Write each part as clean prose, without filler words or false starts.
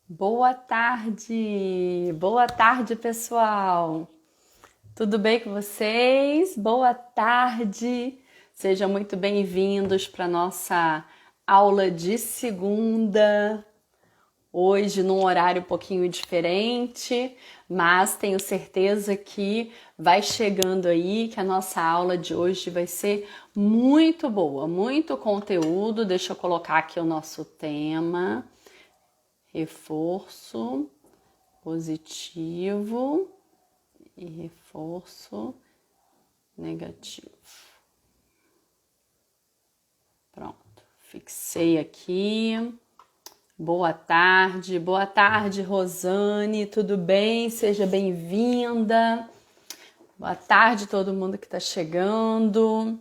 Boa tarde, pessoal. Tudo bem com vocês? Boa tarde. Sejam muito bem-vindos para nossa aula de segunda. Hoje num horário um pouquinho diferente, mas tenho certeza que vai chegando aí, que a nossa aula de hoje vai ser muito boa, muito conteúdo. Deixa eu colocar aqui o nosso tema. Reforço positivo e reforço negativo. Pronto, fixei aqui. Boa tarde, Rosane, tudo bem? Seja bem-vinda. Boa tarde, todo mundo que está chegando.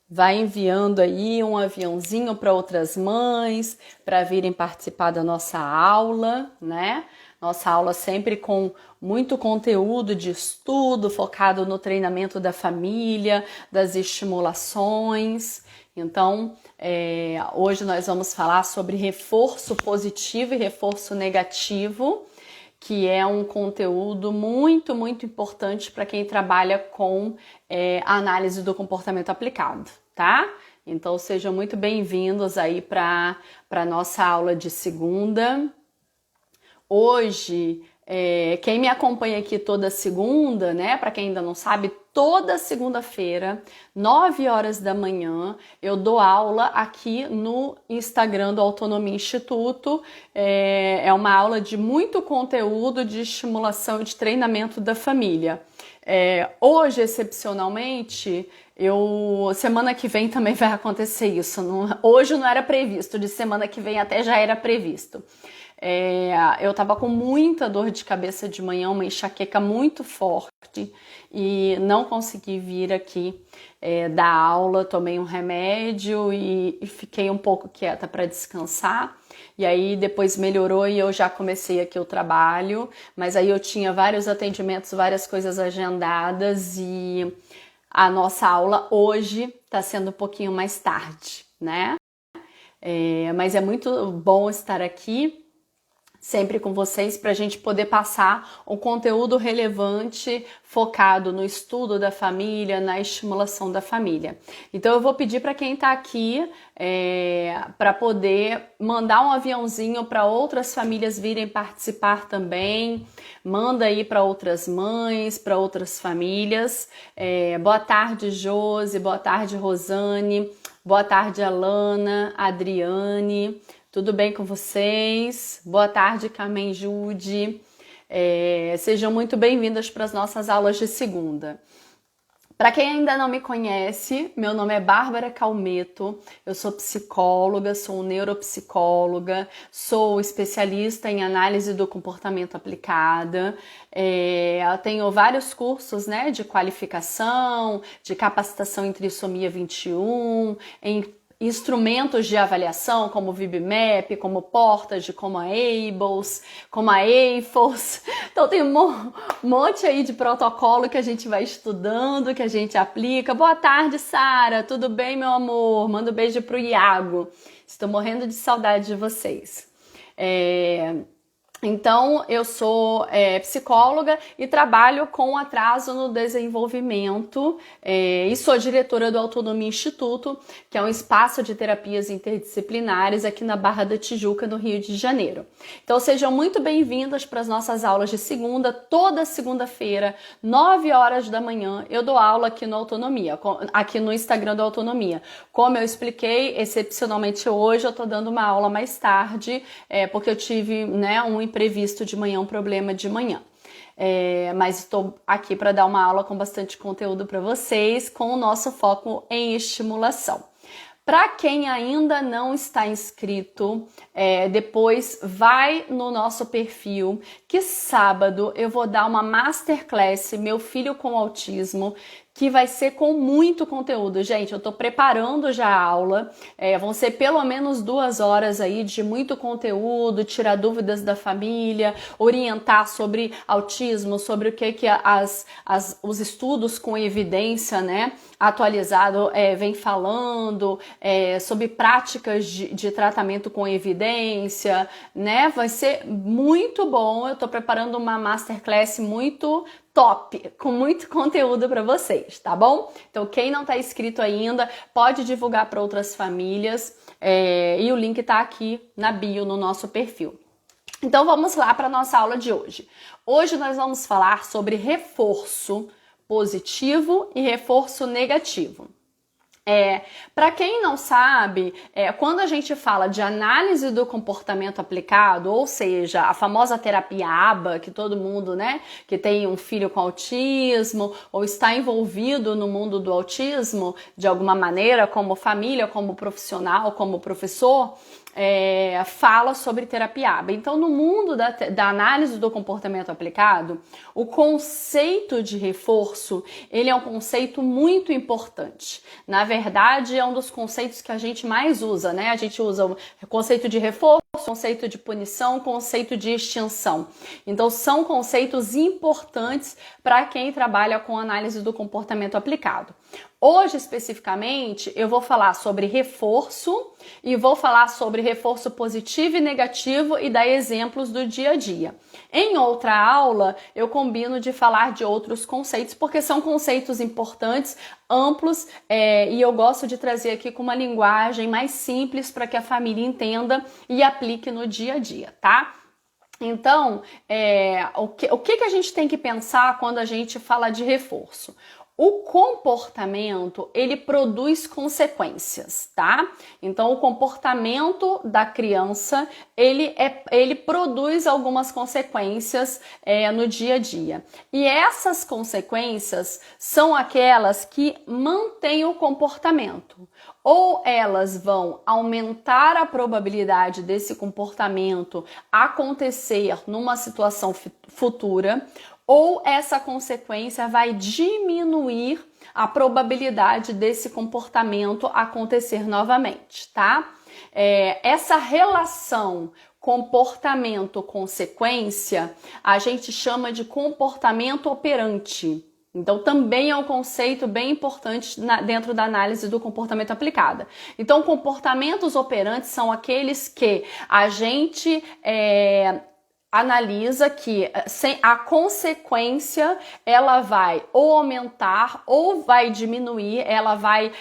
Vai enviando aí um aviãozinho para outras mães, para virem participar da nossa aula, né? Nossa aula sempre com muito conteúdo de estudo, focado no treinamento da família, das estimulações. Então, hoje nós vamos falar sobre reforço positivo e reforço negativo, que é um conteúdo muito importante para quem trabalha com análise do comportamento aplicado, tá? Então sejam muito bem-vindos aí para a nossa aula de segunda. Hoje, quem me acompanha aqui toda segunda, né? Para quem ainda não sabe, toda segunda-feira, 9 horas da manhã, eu dou aula aqui no Instagram do Autonomia Instituto. É uma aula de muito conteúdo de estimulação e de treinamento da família. Hoje, excepcionalmente, semana que vem também vai acontecer isso. Hoje não era previsto, de semana que vem até já era previsto. Eu tava com muita dor de cabeça de manhã, uma enxaqueca muito forte e não consegui vir aqui dar aula. Tomei um remédio e fiquei um pouco quieta para descansar. E aí depois melhorou e eu já comecei aqui o trabalho, mas aí eu tinha vários atendimentos, várias coisas agendadas e a nossa aula hoje tá sendo um pouquinho mais tarde, né? Mas é muito bom estar aqui sempre com vocês para a gente poder passar um conteúdo relevante focado no estudo da família, na estimulação da família. Então eu vou pedir para quem está aqui para poder mandar um aviãozinho para outras famílias virem participar também. Manda aí para outras mães, para outras famílias. Boa tarde, Josi, boa tarde, Rosane, boa tarde, Alana, Adriane. Tudo bem com vocês? Boa tarde, Carmen Jude. Sejam muito bem-vindas para as nossas aulas de segunda. Para quem ainda não me conhece, meu nome é Bárbara Calmeto, eu sou psicóloga, sou neuropsicóloga, sou especialista em análise do comportamento aplicada, eu tenho vários cursos, né, de qualificação, de capacitação em trissomia 21, em instrumentos de avaliação como o VibMap, como o Portage, como a Ables, como a AFOS. Então tem um monte aí de protocolo que a gente vai estudando, que a gente aplica. Boa tarde, Sara. Tudo bem, meu amor? Manda um beijo pro Iago. Estou morrendo de saudade de vocês. Então, eu sou psicóloga e trabalho com atraso no desenvolvimento e sou diretora do Autonomia Instituto, que é um espaço de terapias interdisciplinares aqui na Barra da Tijuca, no Rio de Janeiro. Então, sejam muito bem-vindas para as nossas aulas de segunda. Toda segunda-feira, 9 horas da manhã, eu dou aula aqui no Autonomia, aqui no Instagram do Autonomia. Como eu expliquei, excepcionalmente hoje eu estou dando uma aula mais tarde, porque eu tive, né, um imprevisto de manhã, um problema de manhã. Mas estou aqui para dar uma aula com bastante conteúdo para vocês, com o nosso foco em estimulação. Para quem ainda não está inscrito, depois vai no nosso perfil, que sábado eu vou dar uma masterclass, Meu Filho com Autismo, que vai ser com muito conteúdo. Gente, eu tô preparando já a aula, vão ser pelo menos 2 horas aí de muito conteúdo, tirar dúvidas da família, orientar sobre autismo, sobre o que os estudos com evidência, né, atualizado vem falando, sobre práticas de tratamento com evidência, né, vai ser muito bom. Eu tô preparando uma masterclass muito top, com muito conteúdo para vocês, tá bom? Então, quem não tá inscrito ainda, pode divulgar para outras famílias, e o link tá aqui na bio, no nosso perfil. Então, vamos lá para nossa aula de hoje. Hoje nós vamos falar sobre reforço positivo e reforço negativo. Para quem não sabe, quando a gente fala de análise do comportamento aplicado, ou seja, a famosa terapia ABA, que todo mundo, né, que tem um filho com autismo ou está envolvido no mundo do autismo de alguma maneira, como família, como profissional, como professor, fala sobre terapia ABA. Então, no mundo da análise do comportamento aplicado, o conceito de reforço, ele é um conceito muito importante. Na verdade, é um dos conceitos que a gente mais usa, né? A gente usa o conceito de reforço, conceito de punição, conceito de extinção. Então, são conceitos importantes para quem trabalha com análise do comportamento aplicado. Hoje, especificamente, eu vou falar sobre reforço e vou falar sobre reforço positivo e negativo e dar exemplos do dia a dia. Em outra aula, eu combino de falar de outros conceitos, porque são conceitos importantes, amplos, e eu gosto de trazer aqui com uma linguagem mais simples para que a família entenda e aplique no dia a dia, tá? Então, o que a gente tem que pensar quando a gente fala de reforço? O comportamento, ele produz consequências, tá? Então, o comportamento da criança, ele produz algumas consequências no dia a dia. E essas consequências são aquelas que mantêm o comportamento. Ou elas vão aumentar a probabilidade desse comportamento acontecer numa situação futura, ou essa consequência vai diminuir a probabilidade desse comportamento acontecer novamente, tá? Essa relação comportamento-consequência a gente chama de comportamento operante. Então, também é um conceito bem importante dentro da análise do comportamento aplicada. Então, comportamentos operantes são aqueles que a gente analisa que a consequência ela vai ou aumentar ou vai diminuir, ela vai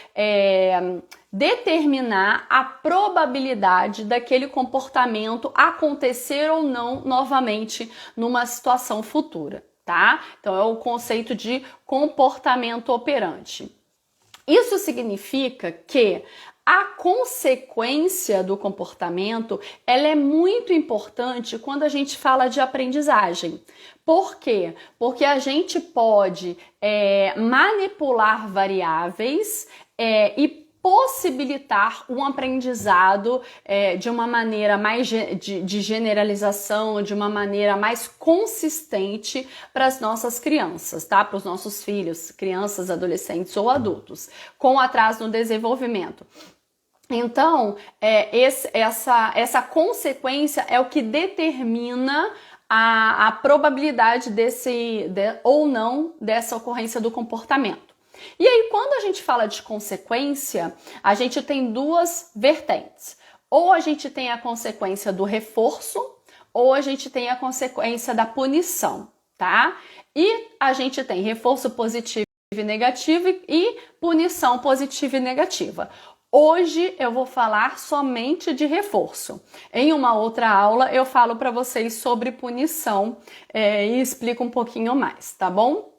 determinar a probabilidade daquele comportamento acontecer ou não novamente numa situação futura, tá? Então é o conceito de comportamento operante. Isso significa que a consequência do comportamento, ela é muito importante quando a gente fala de aprendizagem. Por quê? Porque a gente pode manipular variáveis e possibilitar um aprendizado de uma maneira mais de generalização, de uma maneira mais consistente para as nossas crianças, tá? Para os nossos filhos, crianças, adolescentes ou adultos, com atraso no desenvolvimento. Então, essa consequência é o que determina a probabilidade ou não dessa ocorrência do comportamento. E aí, quando a gente fala de consequência, a gente tem duas vertentes. Ou a gente tem a consequência do reforço, ou a gente tem a consequência da punição, tá? E a gente tem reforço positivo e negativo e punição positiva e negativa. Hoje eu vou falar somente de reforço. Em uma outra aula eu falo para vocês sobre punição e explico um pouquinho mais, tá bom?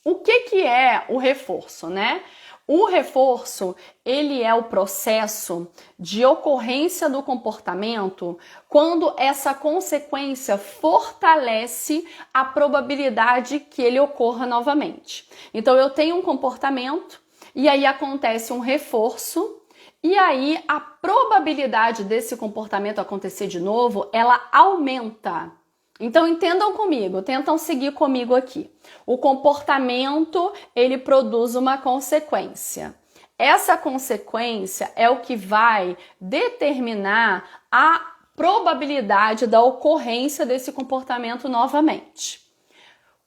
O que é o reforço, né? O reforço, ele é o processo de ocorrência do comportamento quando essa consequência fortalece a probabilidade que ele ocorra novamente. Então eu tenho um comportamento e aí acontece um reforço, e aí a probabilidade desse comportamento acontecer de novo, ela aumenta. Então entendam comigo, tentam seguir comigo aqui. O comportamento, ele produz uma consequência. Essa consequência é o que vai determinar a probabilidade da ocorrência desse comportamento novamente.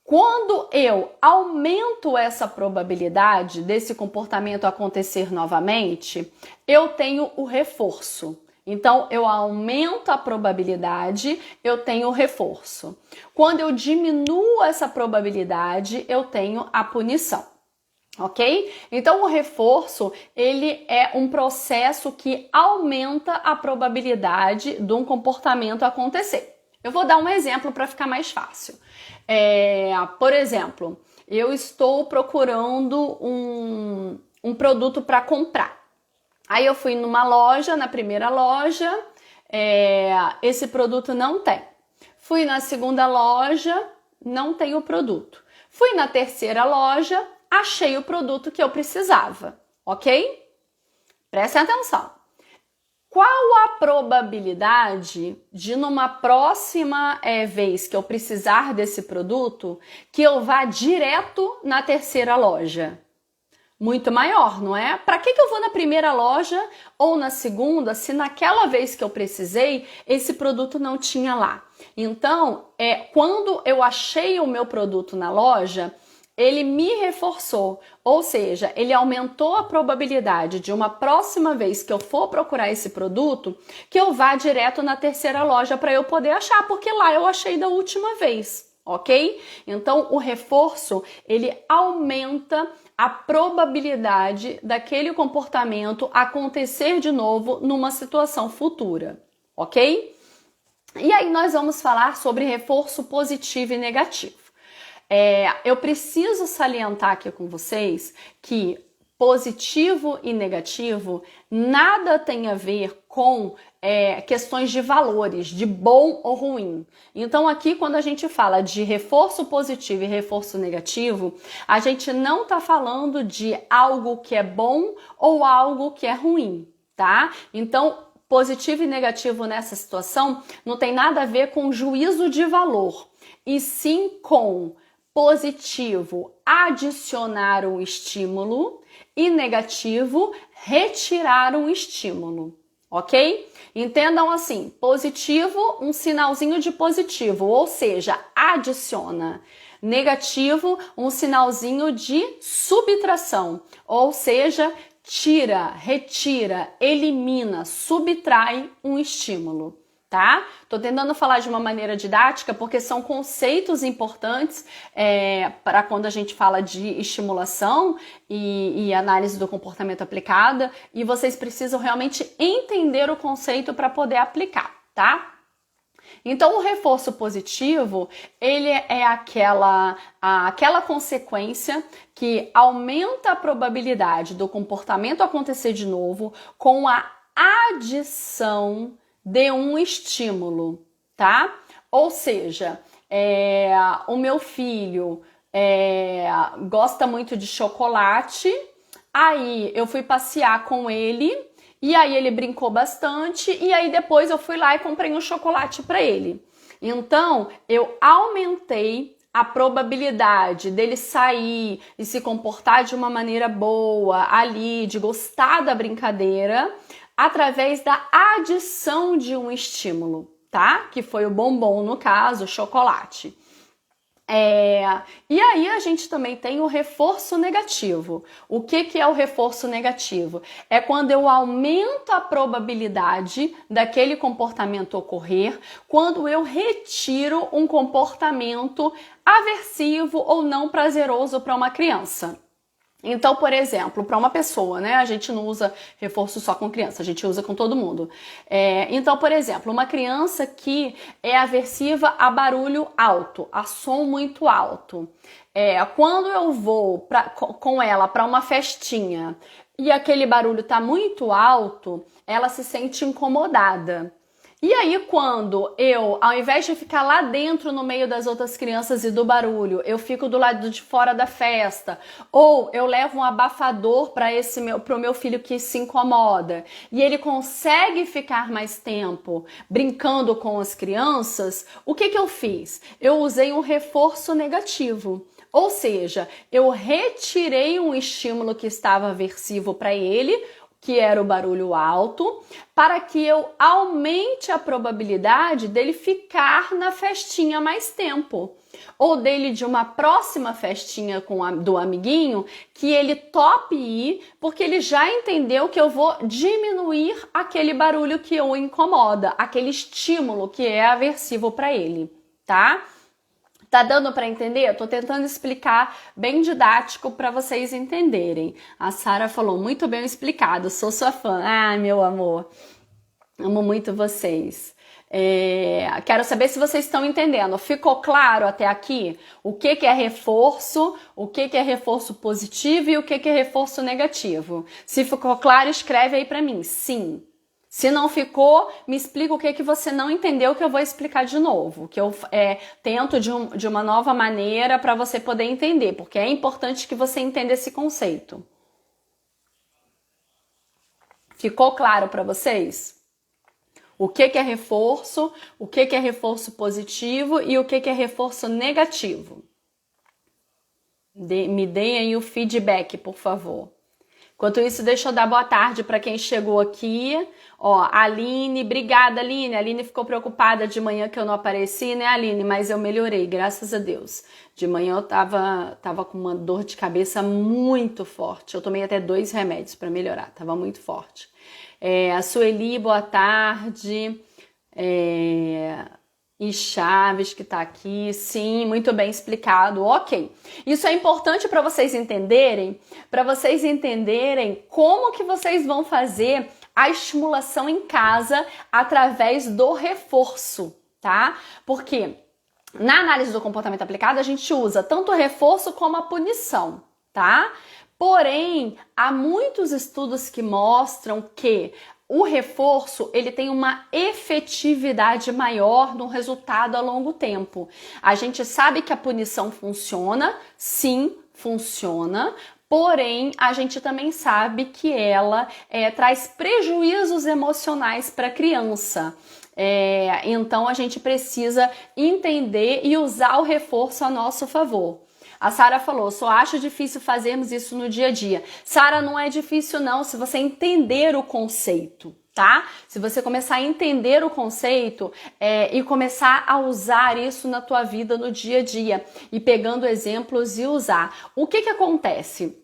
Quando eu aumento essa probabilidade desse comportamento acontecer novamente, eu tenho o reforço. Então, eu aumento a probabilidade, eu tenho o reforço. Quando eu diminuo essa probabilidade, eu tenho a punição. Ok? Então, o reforço, ele é um processo que aumenta a probabilidade de um comportamento acontecer. Eu vou dar um exemplo para ficar mais fácil. Por exemplo, eu estou procurando um produto para comprar. Aí eu fui numa loja, na primeira loja, esse produto não tem. Fui na segunda loja, não tem o produto. Fui na terceira loja, achei o produto que eu precisava, ok? Prestem atenção. Qual a probabilidade de numa próxima vez que eu precisar desse produto, que eu vá direto na terceira loja? Muito maior, não é? Para que eu vou na primeira loja ou na segunda, se naquela vez que eu precisei, esse produto não tinha lá? Então, quando eu achei o meu produto na loja, ele me reforçou, ou seja, ele aumentou a probabilidade de uma próxima vez que eu for procurar esse produto, que eu vá direto na terceira loja para eu poder achar, porque lá eu achei da última vez, ok? Então, o reforço, ele aumenta a probabilidade daquele comportamento acontecer de novo numa situação futura, ok? E aí nós vamos falar sobre reforço positivo e negativo. Eu preciso salientar aqui com vocês que positivo e negativo nada tem a ver com questões de valores, de bom ou ruim. Então aqui quando a gente fala de reforço positivo e reforço negativo, a gente não está falando de algo que é bom ou algo que é ruim, tá? Então positivo e negativo nessa situação não tem nada a ver com juízo de valor, e sim com positivo, adicionar um estímulo, e negativo, retirar um estímulo, ok? Entendam assim, positivo, um sinalzinho de positivo, ou seja, adiciona. Negativo, um sinalzinho de subtração, ou seja, tira, retira, elimina, subtrai um estímulo. Tá? Tô tentando falar de uma maneira didática porque são conceitos importantes para quando a gente fala de estimulação e análise do comportamento aplicada, e vocês precisam realmente entender o conceito para poder aplicar, tá? Então, o reforço positivo, ele é aquela consequência que aumenta a probabilidade do comportamento acontecer de novo com a adição de um estímulo, tá? Ou seja, o meu filho gosta muito de chocolate, aí eu fui passear com ele, e aí ele brincou bastante, e aí depois eu fui lá e comprei um chocolate para ele. Então, eu aumentei a probabilidade dele sair e se comportar de uma maneira boa ali, de gostar da brincadeira, através da adição de um estímulo, tá? Que foi o bombom, no caso, o chocolate. E aí a gente também tem o reforço negativo. O que é o reforço negativo? É quando eu aumento a probabilidade daquele comportamento ocorrer, quando eu retiro um comportamento aversivo ou não prazeroso para uma criança. Então, por exemplo, para uma pessoa, né, a gente não usa reforço só com criança, a gente usa com todo mundo. Então, por exemplo, uma criança que é aversiva a barulho alto, a som muito alto. Quando eu vou com ela para uma festinha e aquele barulho está muito alto, ela se sente incomodada. E aí, quando eu, ao invés de ficar lá dentro no meio das outras crianças e do barulho, eu fico do lado de fora da festa, ou eu levo um abafador para pro meu filho que se incomoda, e ele consegue ficar mais tempo brincando com as crianças, o que eu fiz? Eu usei um reforço negativo. Ou seja, eu retirei um estímulo que estava aversivo para ele, que era o barulho alto, para que eu aumente a probabilidade dele ficar na festinha mais tempo. Ou dele de uma próxima festinha do amiguinho, que ele tope ir, porque ele já entendeu que eu vou diminuir aquele barulho que o incomoda, aquele estímulo que é aversivo para ele, tá? Tá dando para entender? Eu tô tentando explicar bem didático para vocês entenderem. A Sara falou, muito bem explicado, sou sua fã. Ah, meu amor, amo muito vocês. Quero saber se vocês estão entendendo. Ficou claro até aqui o que é reforço, o que é reforço positivo e o que é reforço negativo? Se ficou claro, escreve aí para mim. Sim. Se não ficou, me explica o que você não entendeu, que eu vou explicar de novo. Que eu tento de uma nova maneira para você poder entender, porque é importante que você entenda esse conceito. Ficou claro para vocês? O que é reforço, o que é reforço positivo e o que é reforço negativo? Me deem aí o feedback, por favor. Enquanto isso, deixa eu dar boa tarde para quem chegou aqui. Ó, Aline, obrigada, Aline. A Aline ficou preocupada de manhã que eu não apareci, né, Aline? Mas eu melhorei, graças a Deus. De manhã eu tava com uma dor de cabeça muito forte. Eu tomei até 2 remédios para melhorar, tava muito forte. A Sueli, boa tarde. E Chaves, que tá aqui, sim, muito bem explicado, ok. Isso é importante para vocês entenderem como que vocês vão fazer a estimulação em casa através do reforço, tá? Porque na análise do comportamento aplicado, a gente usa tanto o reforço como a punição, tá? Porém, há muitos estudos que mostram que o reforço, ele tem uma efetividade maior no resultado a longo tempo. A gente sabe que a punição funciona, sim, funciona, porém, a gente também sabe que ela traz prejuízos emocionais para a criança. Então, a gente precisa entender e usar o reforço a nosso favor. A Sara falou, só acho difícil fazermos isso no dia a dia. Sara, não é difícil não, se você entender o conceito, tá? Se você começar a entender o conceito e começar a usar isso na tua vida no dia a dia, e pegando exemplos e usar. O que acontece?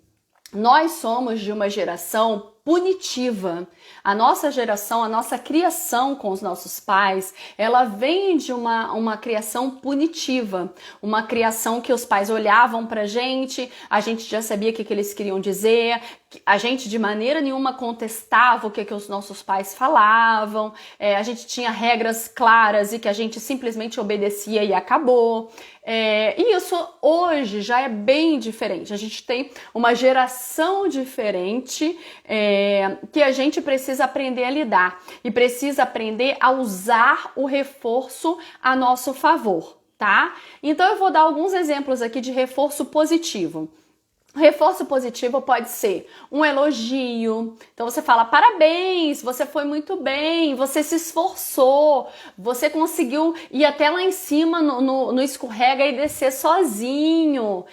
Nós somos de uma geração punitiva. A nossa geração, a nossa criação com os nossos pais, ela vem de uma criação punitiva. Uma criação que os pais olhavam pra gente, a gente já sabia o que eles queriam dizer, a gente de maneira nenhuma contestava o que os nossos pais falavam, a gente tinha regras claras e que a gente simplesmente obedecia e acabou. E isso hoje já é bem diferente. A gente tem uma geração diferente que a gente precisa aprender a lidar e precisa aprender a usar o reforço a nosso favor, tá? Então eu vou dar alguns exemplos aqui de reforço positivo. Reforço positivo pode ser um elogio. Então você fala, parabéns, você foi muito bem, você se esforçou, você conseguiu ir até lá em cima no escorrega e descer sozinho,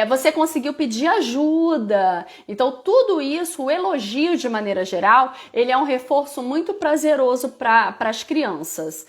você conseguiu pedir ajuda. Então tudo isso, o elogio de maneira geral, ele é um reforço muito prazeroso para as crianças.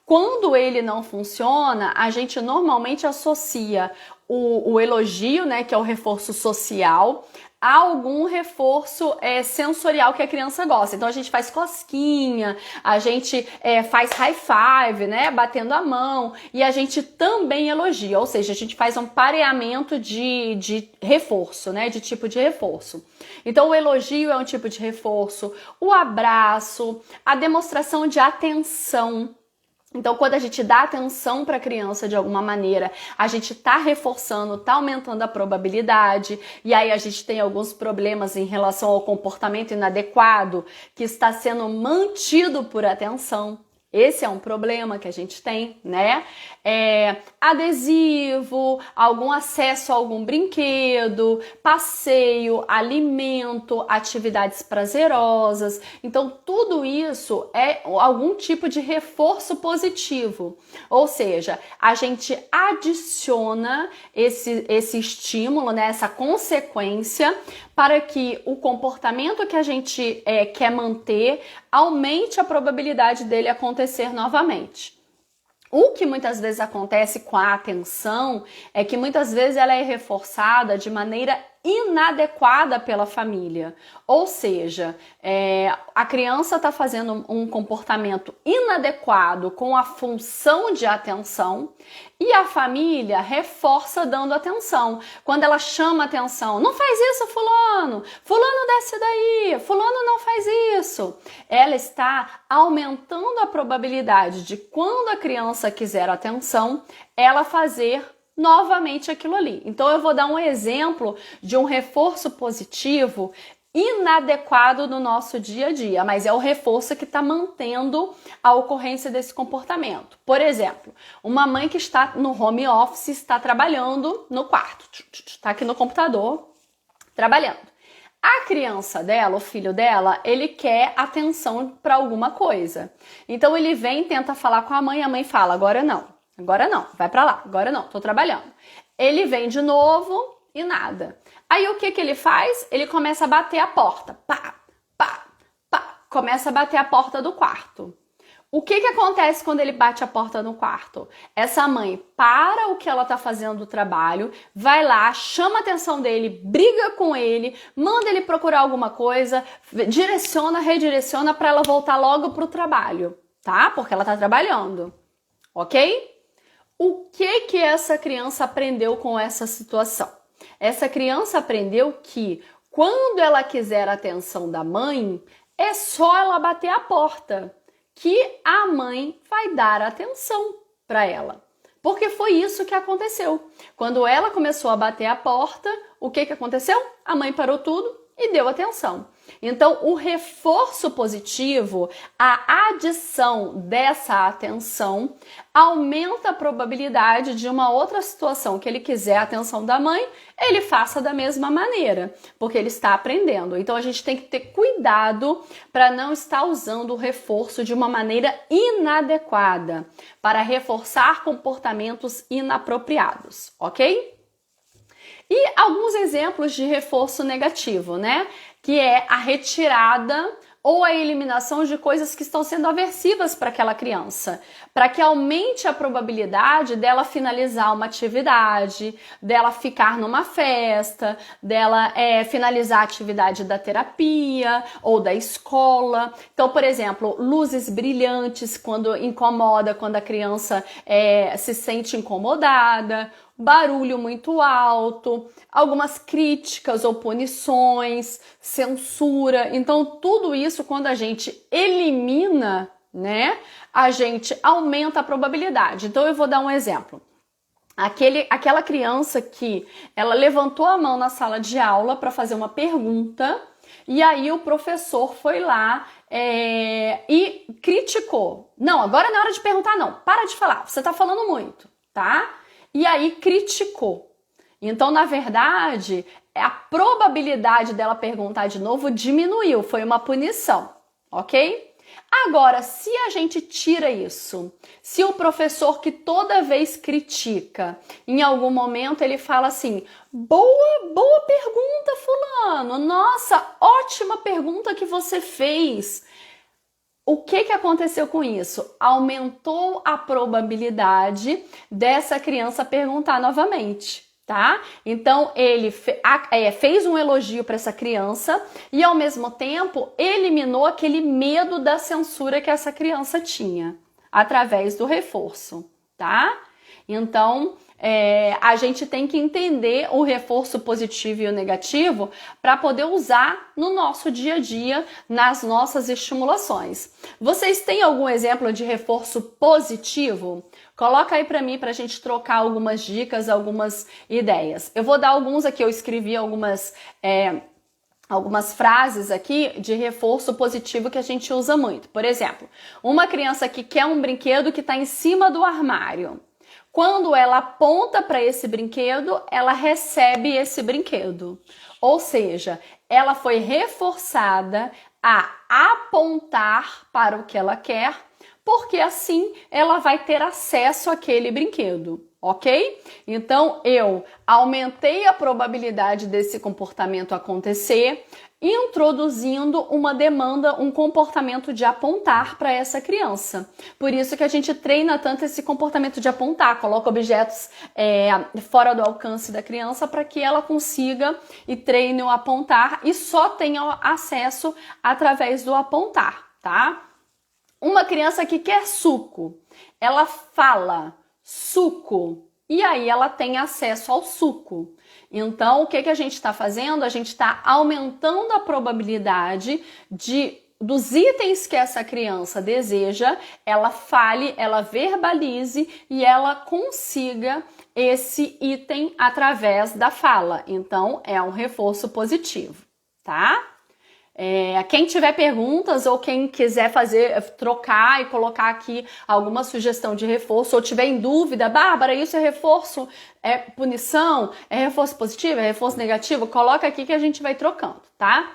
Quando ele não funciona, a gente normalmente associa o elogio, né, que é o reforço social, a algum reforço sensorial que a criança gosta. Então a gente faz cosquinha, a gente faz high five, né, batendo a mão, e a gente também elogia, ou seja, a gente faz um pareamento de reforço, né, de tipo de reforço. Então o elogio é um tipo de reforço, o abraço, a demonstração de atenção. Então, quando a gente dá atenção para a criança de alguma maneira, a gente está reforçando, está aumentando a probabilidade, e aí a gente tem alguns problemas em relação ao comportamento inadequado que está sendo mantido por atenção. Esse é um problema que a gente tem, né? Adesivo, algum acesso a algum brinquedo, passeio, alimento, atividades prazerosas. Então, tudo isso é algum tipo de reforço positivo. Ou seja, a gente adiciona esse estímulo, né, essa consequência, para que o comportamento que a gente quer manter aumente a probabilidade dele acontecer novamente. O que muitas vezes acontece com a atenção é que muitas vezes ela é reforçada de maneira inadequada pela família. Ou seja, a criança está fazendo um comportamento inadequado com a função de atenção e a família reforça dando atenção. Quando ela chama atenção, não faz isso, fulano, fulano desce daí, fulano não faz isso. Ela está aumentando a probabilidade de quando a criança quiser atenção, ela fazer novamente aquilo ali. Então eu vou dar um exemplo de um reforço positivo inadequado no nosso dia a dia, mas é o reforço que está mantendo a ocorrência desse comportamento. Por exemplo, uma mãe que está no home office, está trabalhando no quarto, está aqui no computador trabalhando. A criança dela, o filho dela, ele quer atenção para alguma coisa. Então ele vem, tenta falar com a mãe fala, agora não, vai pra lá, agora não, tô trabalhando. Ele vem de novo e nada. Aí o que ele faz? Ele começa a bater a porta, pá, pá, pá, começa a bater a porta do quarto. O que acontece quando ele bate a porta no quarto? Essa mãe para o que ela tá fazendo do trabalho, vai lá, chama a atenção dele, briga com ele, manda ele procurar alguma coisa, direciona, redireciona para ela voltar logo pro trabalho, tá? Porque ela tá trabalhando, ok? O que essa criança aprendeu com essa situação? Essa criança aprendeu que quando ela quiser a atenção da mãe, é só ela bater a porta, que a mãe vai dar atenção para ela. Porque foi isso que aconteceu. Quando ela começou a bater a porta, o que aconteceu? A mãe parou tudo e deu atenção. Então, o reforço positivo, a adição dessa atenção, aumenta a probabilidade de uma outra situação que ele quiser a atenção da mãe, ele faça da mesma maneira, porque ele está aprendendo. Então, a gente tem que ter cuidado para não estar usando o reforço de uma maneira inadequada, para reforçar comportamentos inapropriados, ok? E alguns exemplos de reforço negativo, né? Que é a retirada ou a eliminação de coisas que estão sendo aversivas para aquela criança, para que aumente a probabilidade dela finalizar uma atividade, dela ficar numa festa, dela finalizar a atividade da terapia ou da escola. Então, por exemplo, luzes brilhantes quando incomoda, quando a criança se sente incomodada, barulho muito alto, algumas críticas ou punições, censura. Então, tudo isso, quando a gente elimina, né, a gente aumenta a probabilidade. Então, eu vou dar um exemplo. Aquela criança que ela levantou a mão na sala de aula para fazer uma pergunta, e aí o professor foi lá e criticou. Não, agora não é hora de perguntar, não. Para de falar, você está falando muito, tá? E aí criticou. Então, na verdade, a probabilidade dela perguntar de novo diminuiu, foi uma punição, ok? Agora, se a gente tira isso, se o professor que toda vez critica, em algum momento ele fala assim, boa pergunta, fulano, nossa, ótima pergunta que você fez. O que aconteceu com isso? Aumentou a probabilidade dessa criança perguntar novamente, tá? Então, ele fez um elogio para essa criança e, ao mesmo tempo, eliminou aquele medo da censura que essa criança tinha, através do reforço, tá? Então, a gente tem que entender o reforço positivo e o negativo para poder usar no nosso dia a dia, nas nossas estimulações. Vocês têm algum exemplo de reforço positivo? Coloca aí para mim, para a gente trocar algumas dicas, algumas ideias. Eu vou dar alguns aqui, eu escrevi algumas frases aqui de reforço positivo que a gente usa muito. Por exemplo, uma criança que quer um brinquedo que está em cima do armário. Quando ela aponta para esse brinquedo, ela recebe esse brinquedo. Ou seja, ela foi reforçada a apontar para o que ela quer, porque assim ela vai ter acesso àquele brinquedo. Ok? Então, eu aumentei a probabilidade desse comportamento acontecer, introduzindo uma demanda, um comportamento de apontar para essa criança. Por isso que a gente treina tanto esse comportamento de apontar, coloca objetos fora do alcance da criança para que ela consiga e treine o apontar e só tenha acesso através do apontar, tá? Uma criança que quer suco, ela fala suco, e aí ela tem acesso ao suco. Então, o que a gente está fazendo? A gente está aumentando a probabilidade dos itens que essa criança deseja, ela fale, ela verbalize e ela consiga esse item através da fala. Então, é um reforço positivo, tá? Quem tiver perguntas ou quem quiser trocar e colocar aqui alguma sugestão de reforço ou tiver em dúvida, Bárbara, isso é reforço, é punição, é reforço positivo, é reforço negativo, coloca aqui que a gente vai trocando, tá?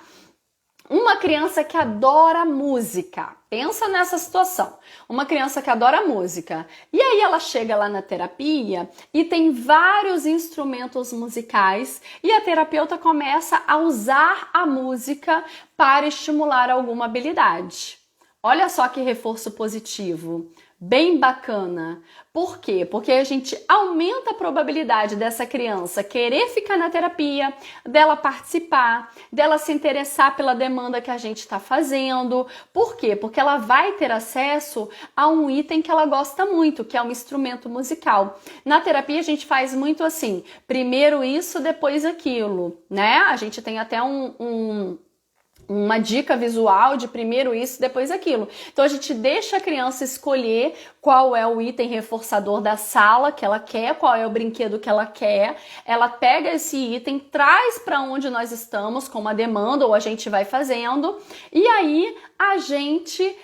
Uma criança que adora música, pensa nessa situação, uma criança que adora música, e aí ela chega lá na terapia e tem vários instrumentos musicais e a terapeuta começa a usar a música para estimular alguma habilidade. Olha só que reforço positivo, bem bacana. Por quê? Porque a gente aumenta a probabilidade dessa criança querer ficar na terapia, dela participar, dela se interessar pela demanda que a gente está fazendo. Por quê? Porque ela vai ter acesso a um item que ela gosta muito, que é um instrumento musical. Na terapia a gente faz muito assim, primeiro isso, depois aquilo, né? A gente tem até uma dica visual de primeiro isso, depois aquilo. Então a gente deixa a criança escolher qual é o item reforçador da sala que ela quer, qual é o brinquedo que ela quer. Ela pega esse item, traz para onde nós estamos com uma demanda ou a gente vai fazendo e aí a gente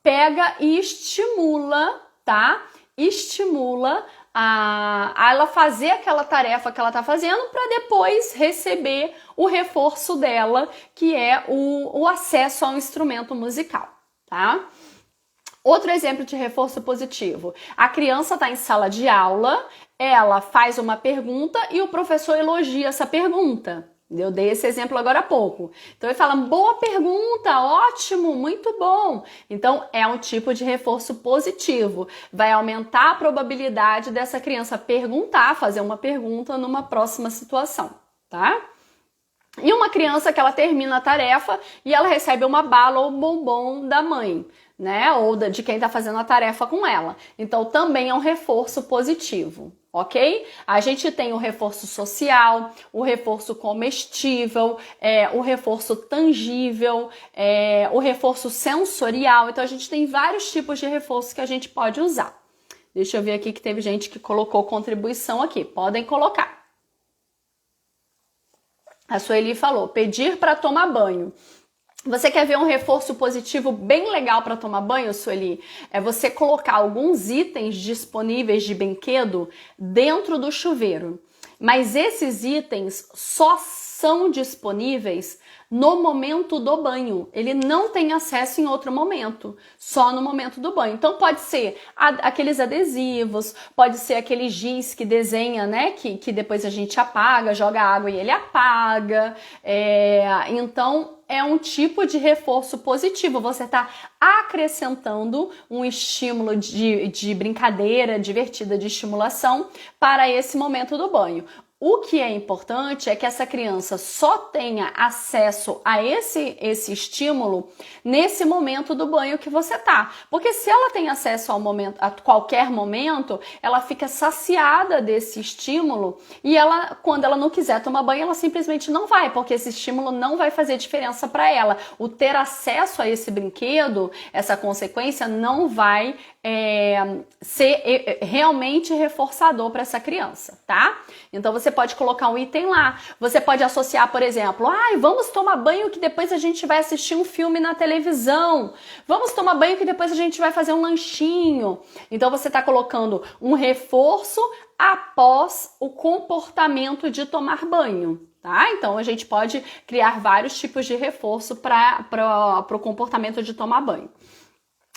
pega e estimula, tá? Estimula a ela fazer aquela tarefa que ela está fazendo para depois receber o reforço dela, que é o acesso ao instrumento musical, tá? Outro exemplo de reforço positivo. A criança está em sala de aula, ela faz uma pergunta e o professor elogia essa pergunta. Eu dei esse exemplo agora há pouco. Então ele fala, boa pergunta, ótimo, muito bom. Então é um tipo de reforço positivo. Vai aumentar a probabilidade dessa criança perguntar, fazer uma pergunta numa próxima situação, tá? E uma criança que ela termina a tarefa e ela recebe uma bala ou bombom da mãe, né? Ou de quem está fazendo a tarefa com ela. Então também é um reforço positivo. Ok? A gente tem o reforço social, o reforço comestível, o reforço tangível, o reforço sensorial. Então, a gente tem vários tipos de reforço que a gente pode usar. Deixa eu ver aqui que teve gente que colocou contribuição aqui. Podem colocar. A Sueli falou, pedir para tomar banho. Você quer ver um reforço positivo bem legal para tomar banho, Sueli? É você colocar alguns itens disponíveis de brinquedo dentro do chuveiro. Mas esses itens só são disponíveis no momento do banho. Ele não tem acesso em outro momento, só no momento do banho. Então pode ser aqueles adesivos, pode ser aquele giz que desenha, né? Que depois a gente apaga, joga água e ele apaga. Então é um tipo de reforço positivo. Você está acrescentando um estímulo de brincadeira divertida, de estimulação para esse momento do banho. O que é importante é que essa criança só tenha acesso a esse estímulo nesse momento do banho que você tá. Porque se ela tem acesso ao momento, a qualquer momento, ela fica saciada desse estímulo e ela, quando ela não quiser tomar banho, ela simplesmente não vai, porque esse estímulo não vai fazer diferença para ela. O ter acesso a esse brinquedo, essa consequência, não vai ser realmente reforçador para essa criança, tá? Então você pode colocar um item lá. Você pode associar, por exemplo, vamos tomar banho que depois a gente vai assistir um filme na televisão. Vamos tomar banho que depois a gente vai fazer um lanchinho. Então você está colocando um reforço após o comportamento de tomar banho. Tá? Então a gente pode criar vários tipos de reforço para o comportamento de tomar banho.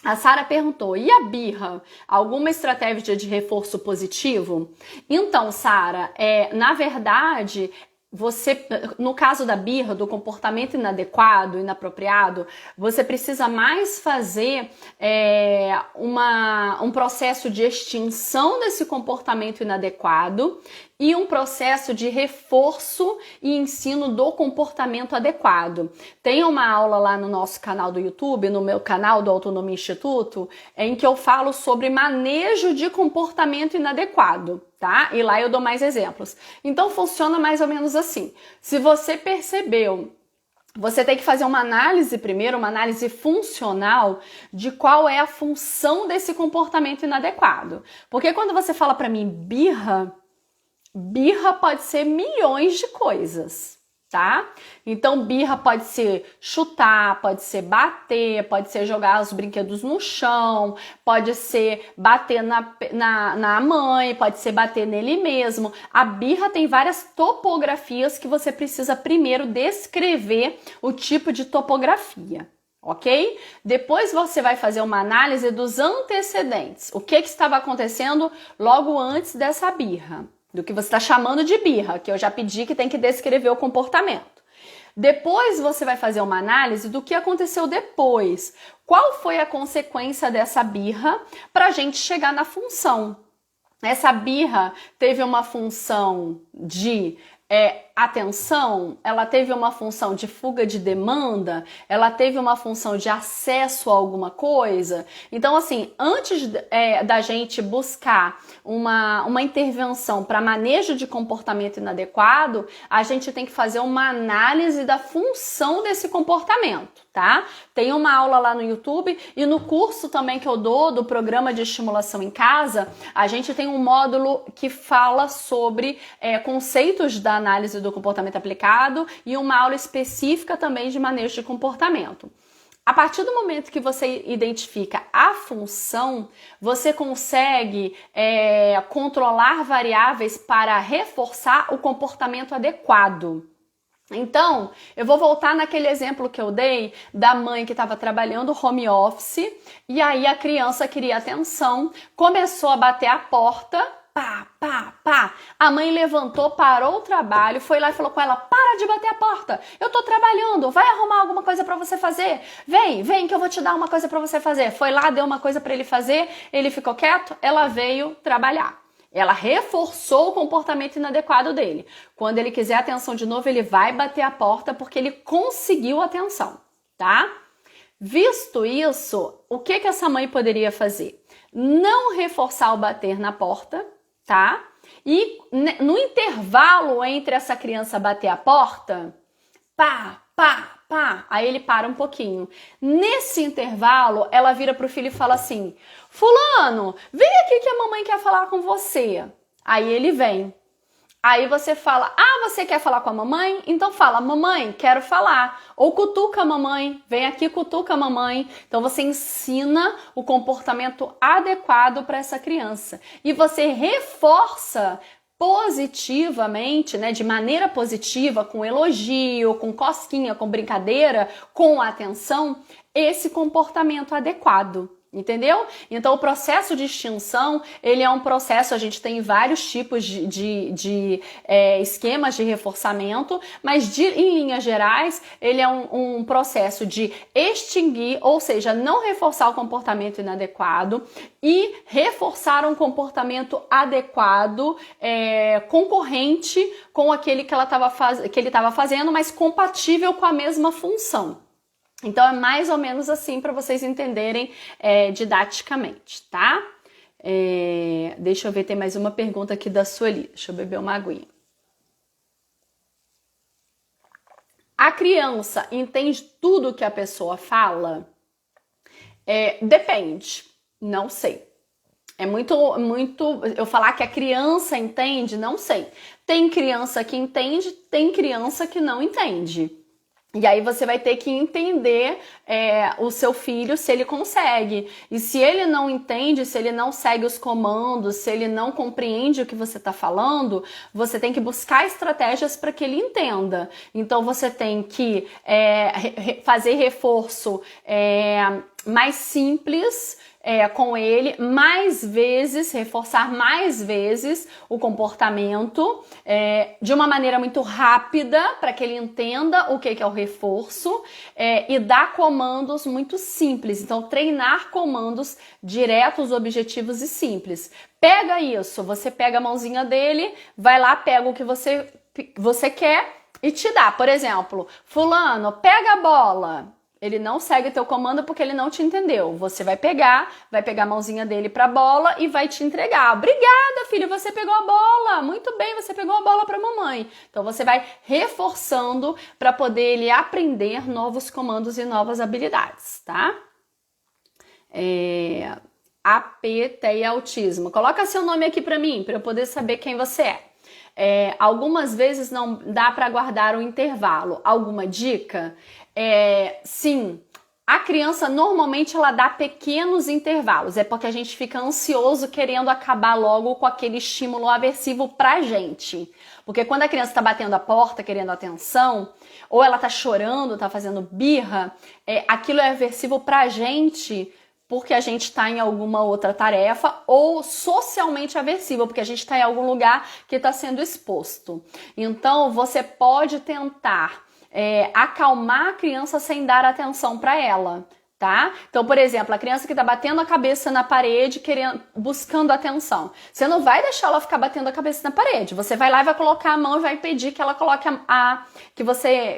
A Sara perguntou, e a birra? Alguma estratégia de reforço positivo? Então, Sara, na verdade, você, no caso da birra, do comportamento inadequado, inapropriado, você precisa mais fazer um processo de extinção desse comportamento inadequado e um processo de reforço e ensino do comportamento adequado. Tem uma aula lá no nosso canal do YouTube, no meu canal do Autonomia Instituto, em que eu falo sobre manejo de comportamento inadequado, tá? E lá eu dou mais exemplos. Então funciona mais ou menos assim. Se você percebeu, você tem que fazer uma análise primeiro, uma análise funcional de qual é a função desse comportamento inadequado. Porque quando você fala para mim birra pode ser milhões de coisas, tá? Então, birra pode ser chutar, pode ser bater, pode ser jogar os brinquedos no chão, pode ser bater na mãe, pode ser bater nele mesmo. A birra tem várias topografias que você precisa primeiro descrever o tipo de topografia. Ok? Depois você vai fazer uma análise dos antecedentes. O que estava acontecendo logo antes dessa birra? Do que você está chamando de birra, que eu já pedi que tem que descrever o comportamento. Depois você vai fazer uma análise do que aconteceu depois. Qual foi a consequência dessa birra para a gente chegar na função? Essa birra teve uma função de atenção, ela teve uma função de fuga de demanda, ela teve uma função de acesso a alguma coisa. Então, assim, antes da gente buscar uma intervenção para manejo de comportamento inadequado, a gente tem que fazer uma análise da função desse comportamento, tá? Tem uma aula lá no YouTube e no curso também que eu dou do programa de estimulação em casa, a gente tem um módulo que fala sobre conceitos da análise do comportamento aplicado e uma aula específica também de manejo de comportamento. A partir do momento que você identifica a função, você consegue controlar variáveis para reforçar o comportamento adequado. Então, eu vou voltar naquele exemplo que eu dei da mãe que estava trabalhando home office e aí a criança queria atenção, começou a bater a porta, pá, pá, pá. A mãe levantou, parou o trabalho, foi lá e falou com ela, para de bater a porta, eu tô trabalhando, vai arrumar alguma coisa pra você fazer, vem que eu vou te dar uma coisa pra você fazer. Foi lá, deu uma coisa pra ele fazer, ele ficou quieto, ela veio trabalhar. Ela reforçou o comportamento inadequado dele. Quando ele quiser atenção de novo, ele vai bater a porta porque ele conseguiu atenção, tá? Visto isso, o que essa mãe poderia fazer? Não reforçar o bater na porta, tá? E no intervalo entre essa criança bater a porta, pá, pá, pá, aí ele para um pouquinho. Nesse intervalo, ela vira pro filho e fala assim, fulano, vem aqui que a mamãe quer falar com você. Aí ele vem. Aí você fala, você quer falar com a mamãe? Então fala, mamãe, quero falar. Ou cutuca a mamãe, vem aqui, cutuca a mamãe. Então você ensina o comportamento adequado para essa criança. E você reforça positivamente, né, de maneira positiva, com elogio, com cosquinha, com brincadeira, com atenção, esse comportamento adequado. Entendeu? Então, o processo de extinção, ele é um processo, a gente tem vários tipos de esquemas de reforçamento, mas em linhas gerais, ele é um processo de extinguir, ou seja, não reforçar o comportamento inadequado e reforçar um comportamento adequado, concorrente com aquele que ele estava fazendo, mas compatível com a mesma função. Então, é mais ou menos assim para vocês entenderem didaticamente, tá? Deixa eu ver, tem mais uma pergunta aqui da Sueli. Deixa eu beber uma aguinha. A criança entende tudo que a pessoa fala? Depende, não sei. É muito, eu falar que a criança entende, não sei. Tem criança que entende, tem criança que não entende. E aí você vai ter que entender o seu filho, se ele consegue. E se ele não entende, se ele não segue os comandos, se ele não compreende o que você está falando, você tem que buscar estratégias para que ele entenda. Então você tem que fazer reforço mais simples, com ele, mais vezes, reforçar mais vezes o comportamento de uma maneira muito rápida para que ele entenda o que é o reforço e dar comandos muito simples. Então, treinar comandos diretos, objetivos e simples. Pega isso, você pega a mãozinha dele, vai lá, pega o que você quer e te dá. Por exemplo, fulano, pega a bola. Ele não segue teu comando porque ele não te entendeu. Você vai pegar a mãozinha dele pra bola e vai te entregar. Obrigada, filho, você pegou a bola. Muito bem, você pegou a bola pra mamãe. Então você vai reforçando para poder ele aprender novos comandos e novas habilidades, tá? APT e autismo. Coloca seu nome aqui pra mim, para eu poder saber quem você é. Algumas vezes não dá para guardar um intervalo. Alguma dica? Sim, a criança normalmente ela dá pequenos intervalos, porque a gente fica ansioso querendo acabar logo com aquele estímulo aversivo pra gente. Porque quando a criança tá batendo a porta querendo atenção, ou ela tá chorando, tá fazendo birra, aquilo é aversivo pra gente, porque a gente está em alguma outra tarefa, ou socialmente aversivo, porque a gente está em algum lugar que está sendo exposto. Então, você pode tentar acalmar a criança sem dar atenção para ela, tá? Então, por exemplo, a criança que tá batendo a cabeça na parede, buscando atenção. Você não vai deixar ela ficar batendo a cabeça na parede. Você vai lá e vai colocar a mão e vai pedir que ela coloque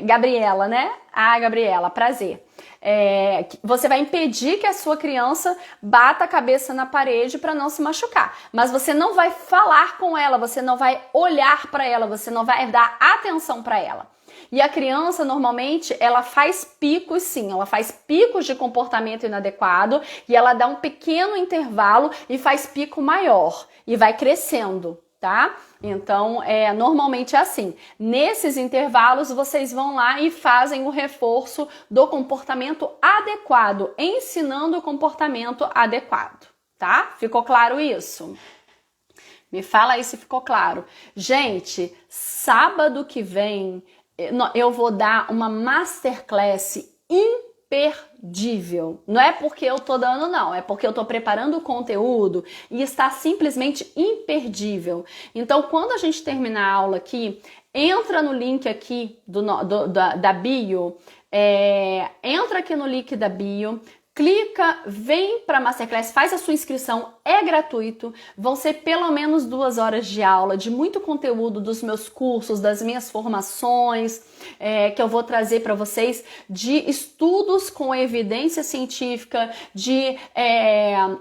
Gabriela, né? Gabriela, prazer. Você vai impedir que a sua criança bata a cabeça na parede para não se machucar. Mas você não vai falar com ela, você não vai olhar para ela, você não vai dar atenção para ela. E a criança, normalmente, ela faz picos, sim, ela faz picos de comportamento inadequado e ela dá um pequeno intervalo e faz pico maior e vai crescendo, tá? Então, normalmente é assim. Nesses intervalos, vocês vão lá e fazem o reforço do comportamento adequado, ensinando o comportamento adequado, tá? Ficou claro isso? Me fala aí se ficou claro. Gente, sábado que vem eu vou dar uma masterclass imperdível. Não é porque eu tô dando, não. É porque eu tô preparando o conteúdo e está simplesmente imperdível. Então, quando a gente terminar a aula aqui, entra no link aqui da bio, entra aqui no link da bio, clica, vem para a Masterclass, faz a sua inscrição, é gratuito, vão ser pelo menos 2 horas de aula, de muito conteúdo dos meus cursos, das minhas formações, que eu vou trazer para vocês, de estudos com evidência científica, de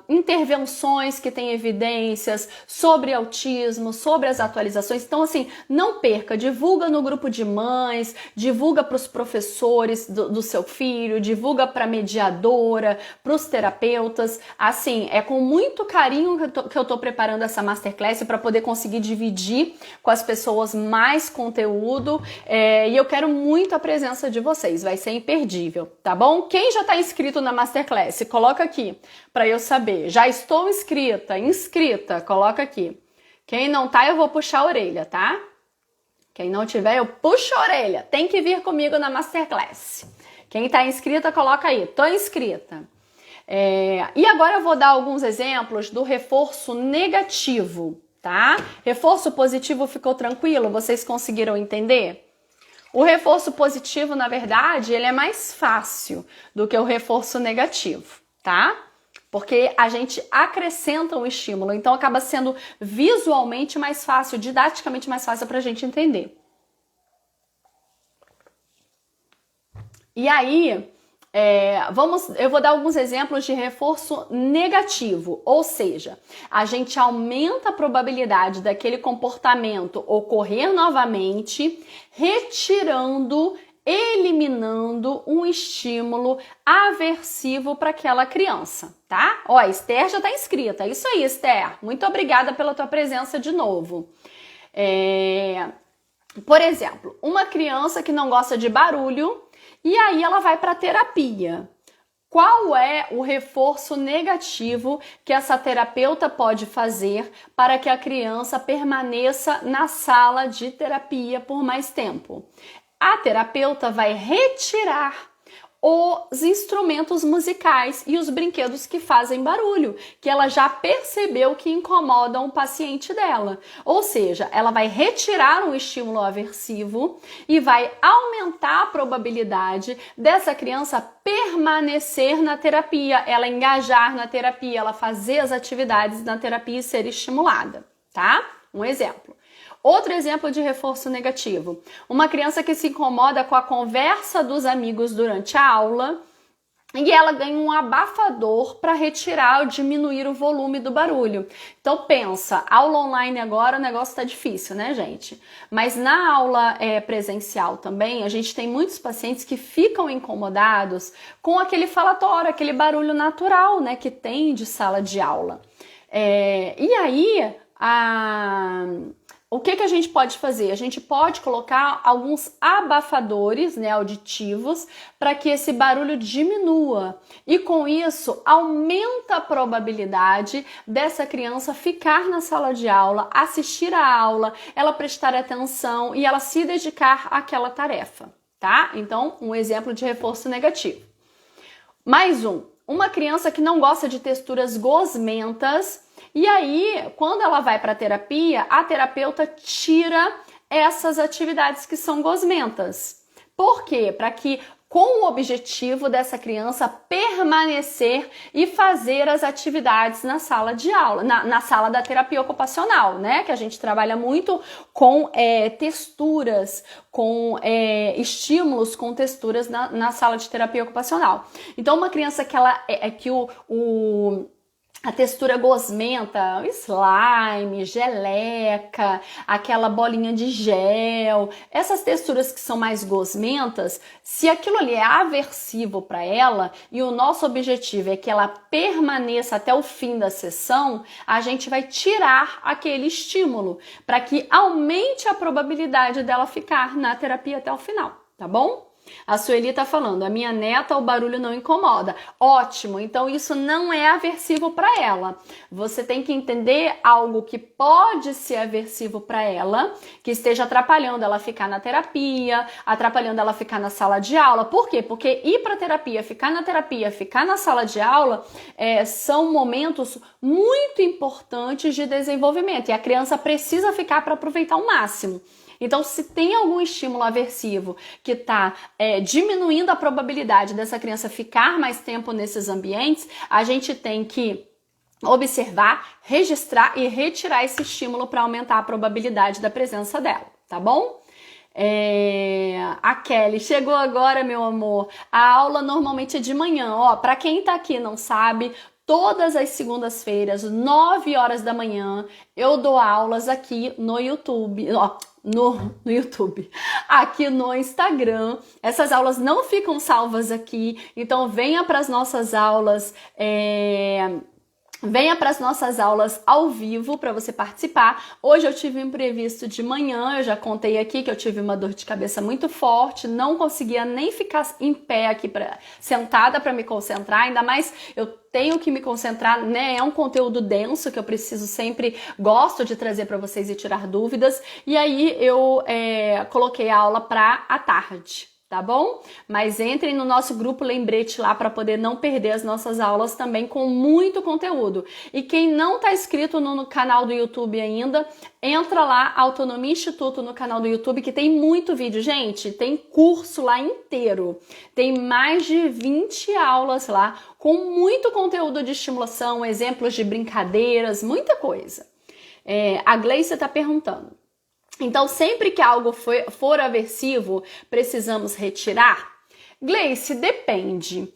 intervenções que têm evidências sobre autismo, sobre as atualizações. Então, assim, não perca, divulga no grupo de mães, divulga para os professores do seu filho, divulga para a mediadora, para os terapeutas. Assim, é com muito carinho que eu tô preparando essa Masterclass para poder conseguir dividir com as pessoas mais conteúdo, e eu quero muito a presença de vocês, vai ser imperdível, tá bom? Quem já tá inscrito na Masterclass, coloca aqui para eu saber. Já estou inscrita, coloca aqui. Quem não tá, eu vou puxar a orelha, tá? Quem não tiver, eu puxo a orelha. Tem que vir comigo na Masterclass. Quem tá inscrita, coloca aí. Tô inscrita. E agora eu vou dar alguns exemplos do reforço negativo, tá? Reforço positivo ficou tranquilo? Vocês conseguiram entender? O reforço positivo, na verdade, ele é mais fácil do que o reforço negativo, tá? Porque a gente acrescenta um estímulo, então acaba sendo visualmente mais fácil, didaticamente mais fácil para a gente entender. E aí, eu vou dar alguns exemplos de reforço negativo, ou seja, a gente aumenta a probabilidade daquele comportamento ocorrer novamente, eliminando um estímulo aversivo para aquela criança, tá? Ó, a Esther já tá inscrita. É isso aí, Esther. Muito obrigada pela tua presença de novo. Por exemplo, uma criança que não gosta de barulho e aí ela vai para terapia. Qual é o reforço negativo que essa terapeuta pode fazer para que a criança permaneça na sala de terapia por mais tempo? A terapeuta vai retirar os instrumentos musicais e os brinquedos que fazem barulho, que ela já percebeu que incomodam o paciente dela. Ou seja, ela vai retirar um estímulo aversivo e vai aumentar a probabilidade dessa criança permanecer na terapia, ela engajar na terapia, ela fazer as atividades na terapia e ser estimulada, tá? Um exemplo. Outro exemplo de reforço negativo. Uma criança que se incomoda com a conversa dos amigos durante a aula e ela ganha um abafador para retirar ou diminuir o volume do barulho. Então pensa, aula online agora o negócio tá difícil, né, gente? Mas na aula presencial também, a gente tem muitos pacientes que ficam incomodados com aquele falatório, aquele barulho natural, né, que tem de sala de aula. E aí, o que a gente pode fazer? A gente pode colocar alguns abafadores, né, auditivos para que esse barulho diminua e com isso aumenta a probabilidade dessa criança ficar na sala de aula, assistir a aula, ela prestar atenção e ela se dedicar àquela tarefa, tá? Então, um exemplo de reforço negativo. Mais uma criança que não gosta de texturas gosmentas. E aí, quando ela vai para a terapia, a terapeuta tira essas atividades que são gosmentas. Por quê? Para que, com o objetivo dessa criança permanecer e fazer as atividades na sala de aula, na sala da terapia ocupacional, né? Que a gente trabalha muito com texturas, com estímulos, com texturas na sala de terapia ocupacional. Então, uma criança que a textura gosmenta, slime, geleca, aquela bolinha de gel, essas texturas que são mais gosmentas, se aquilo ali é aversivo para ela e o nosso objetivo é que ela permaneça até o fim da sessão, a gente vai tirar aquele estímulo para que aumente a probabilidade dela ficar na terapia até o final, tá bom? A Sueli tá falando, a minha neta o barulho não incomoda. Ótimo, então isso não é aversivo para ela. Você tem que entender algo que pode ser aversivo para ela, que esteja atrapalhando ela ficar na terapia, atrapalhando ela ficar na sala de aula. Por quê? Porque ir para terapia, ficar na terapia, ficar na sala de aula são momentos muito importantes de desenvolvimento e a criança precisa ficar para aproveitar o máximo. Então, se tem algum estímulo aversivo que está diminuindo a probabilidade dessa criança ficar mais tempo nesses ambientes, a gente tem que observar, registrar e retirar esse estímulo para aumentar a probabilidade da presença dela, tá bom? A Kelly, chegou agora, meu amor. A aula normalmente é de manhã. Ó, para quem tá aqui e não sabe, todas as segundas-feiras, 9 horas da manhã, eu dou aulas aqui no YouTube, ó, no YouTube, aqui no Instagram. Essas aulas não ficam salvas aqui, então venha para as nossas aulas, venha para as nossas aulas ao vivo para você participar. Hoje eu tive um imprevisto de manhã, eu já contei aqui que eu tive uma dor de cabeça muito forte, não conseguia nem ficar em pé aqui sentada para me concentrar, ainda mais eu tenho que me concentrar, né? É um conteúdo denso que eu preciso sempre, gosto de trazer para vocês e tirar dúvidas. E aí eu coloquei a aula para à tarde. tá bom? Mas entrem no nosso grupo lembrete lá para poder não perder as nossas aulas também com muito conteúdo. E quem não tá inscrito no canal do YouTube ainda, entra lá, Autonomia Instituto no canal do YouTube, que tem muito vídeo, gente, tem curso lá inteiro. Tem mais de 20 aulas lá, com muito conteúdo de estimulação, exemplos de brincadeiras, muita coisa. A Gleice tá perguntando. Então, sempre que algo for aversivo, precisamos retirar? Gleice, depende.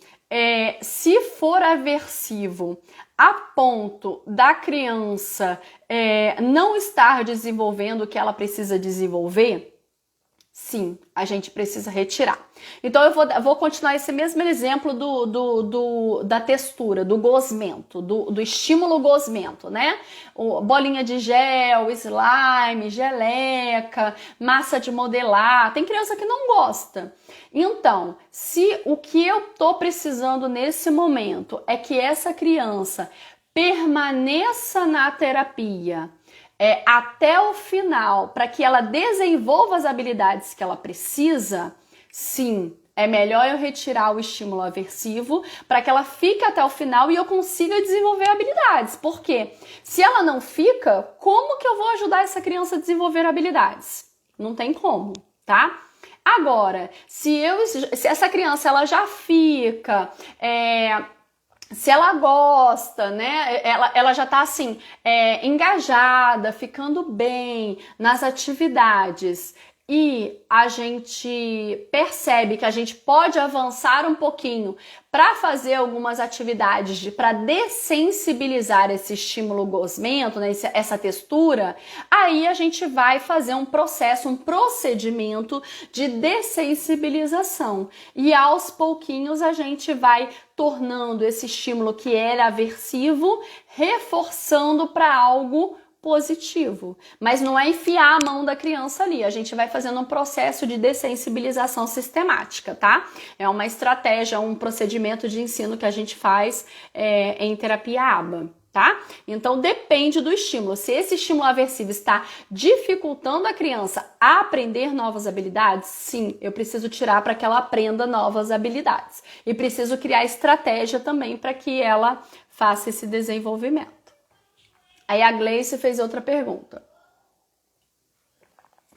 Se for aversivo a ponto da criança não estar desenvolvendo o que ela precisa desenvolver, sim, a gente precisa retirar. Então, eu vou continuar esse mesmo exemplo da textura, do gosmento, do estímulo gosmento, né? Bolinha de gel, slime, geleca, massa de modelar. Tem criança que não gosta. Então, se o que eu tô precisando nesse momento é que essa criança permaneça na terapia, até o final, para que ela desenvolva as habilidades que ela precisa, sim, é melhor eu retirar o estímulo aversivo para que ela fique até o final e eu consiga desenvolver habilidades. Porque se ela não fica, como que eu vou ajudar essa criança a desenvolver habilidades? Não tem como, tá? Agora, se essa criança ela já fica... se ela gosta, né, ela já tá assim, engajada, ficando bem nas atividades e a gente percebe que a gente pode avançar um pouquinho para fazer algumas atividades para dessensibilizar esse estímulo gosmento, né, essa textura, aí a gente vai fazer um procedimento de dessensibilização. E aos pouquinhos a gente vai tornando esse estímulo que era aversivo, reforçando para algo positivo. Mas não é enfiar a mão da criança ali, a gente vai fazendo um processo de dessensibilização sistemática, tá? É uma estratégia, um procedimento de ensino que a gente faz em terapia ABA. Tá? Então depende do estímulo. Se esse estímulo aversivo está dificultando a criança a aprender novas habilidades, sim, eu preciso tirar para que ela aprenda novas habilidades. E preciso criar estratégia também para que ela faça esse desenvolvimento. Aí a Gleice fez outra pergunta.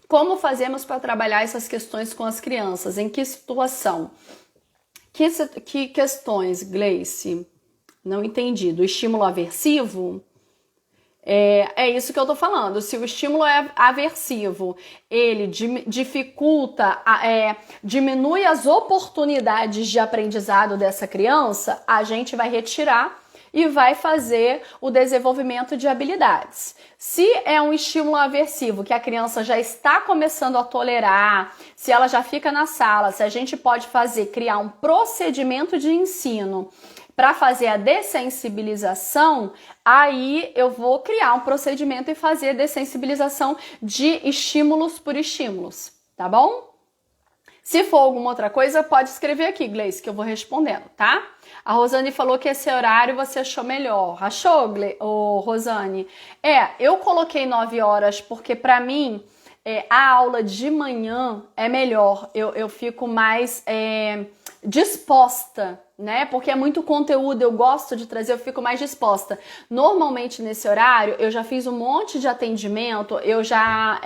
Como fazemos para trabalhar essas questões com as crianças? Em que situação? Que questões, Gleice? Não entendi. Do estímulo aversivo? É isso que eu tô falando. Se o estímulo é aversivo, ele dificulta, diminui as oportunidades de aprendizado dessa criança, a gente vai retirar e vai fazer o desenvolvimento de habilidades. Se é um estímulo aversivo que a criança já está começando a tolerar, se ela já fica na sala, se a gente pode criar um procedimento de ensino para fazer a dessensibilização, aí eu vou criar um procedimento e fazer a dessensibilização de estímulos por estímulos, tá bom? Se for alguma outra coisa, pode escrever aqui, Gleice, que eu vou respondendo, tá? A Rosane falou que esse horário você achou melhor. Achou, Rosane? Eu coloquei 9 horas porque para mim a aula de manhã é melhor. Eu fico mais disposta, né? Porque é muito conteúdo, eu gosto de trazer, eu fico mais disposta. Normalmente nesse horário eu já fiz um monte de atendimento, eu já...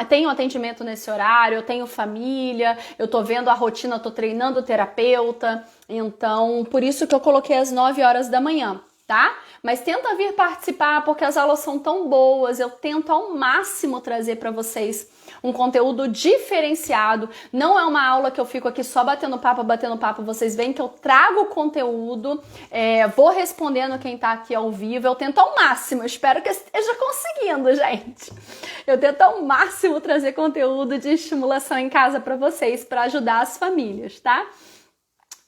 Tenho atendimento nesse horário, eu tenho família, eu tô vendo a rotina, tô treinando o terapeuta, então por isso que eu coloquei às 9 horas da manhã, tá? Mas tenta vir participar porque as aulas são tão boas, eu tento ao máximo trazer para vocês um conteúdo diferenciado. Não é uma aula que eu fico aqui só batendo papo, vocês veem que eu trago conteúdo, vou respondendo quem tá aqui ao vivo, eu tento ao máximo, eu espero que eu esteja conseguindo, gente. Eu tento ao máximo trazer conteúdo de estimulação em casa para vocês, para ajudar as famílias, tá?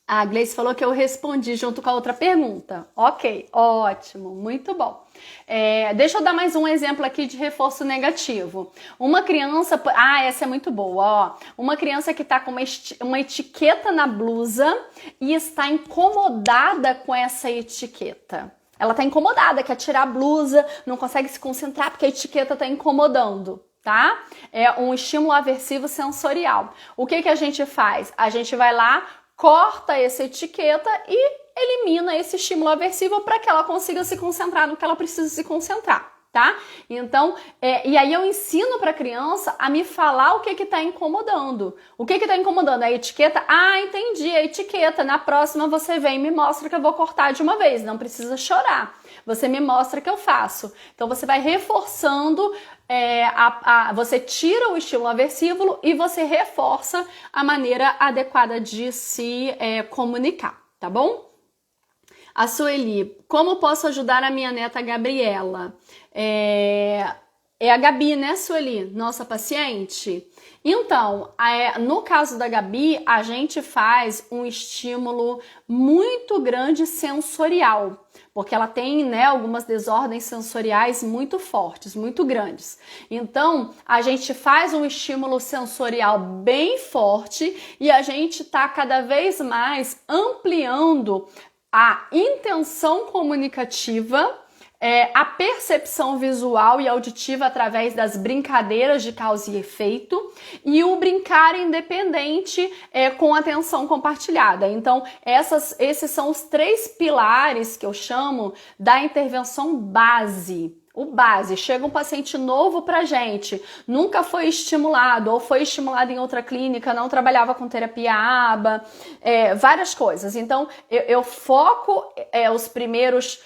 A Gleice falou que eu respondi junto com a outra pergunta. Ok, ótimo, muito bom. Deixa eu dar mais um exemplo aqui de reforço negativo. Uma criança... essa é muito boa, ó. Uma criança que tá com uma etiqueta na blusa e está incomodada com essa etiqueta. Ela tá incomodada, quer tirar a blusa, não consegue se concentrar porque a etiqueta tá incomodando. tá? É um estímulo aversivo sensorial. O que a gente faz? A gente vai lá, corta essa etiqueta e elimina esse estímulo aversivo para que ela consiga se concentrar no que ela precisa se concentrar, tá? Então, e aí eu ensino para a criança a me falar o que tá incomodando. O que tá incomodando? A etiqueta? Ah, entendi, a etiqueta. Na próxima você vem e me mostra que eu vou cortar de uma vez. Não precisa chorar. Você me mostra que eu faço. Então, você vai reforçando, você tira o estímulo aversivo e você reforça a maneira adequada de se comunicar, tá bom? A Sueli, como posso ajudar a minha neta Gabriela? É a Gabi, né, Sueli? Nossa paciente? Então, no caso da Gabi, a gente faz um estímulo muito grande sensorial, porque ela tem, né, algumas desordens sensoriais muito fortes, muito grandes. Então, a gente faz um estímulo sensorial bem forte e a gente tá cada vez mais ampliando a intenção comunicativa, a percepção visual e auditiva através das brincadeiras de causa e efeito e o brincar independente com atenção compartilhada. Então, esses são os 3 pilares que eu chamo da intervenção base. O base, chega um paciente novo pra gente, nunca foi estimulado ou foi estimulado em outra clínica, não trabalhava com terapia ABA, várias coisas. Então, eu foco os primeiros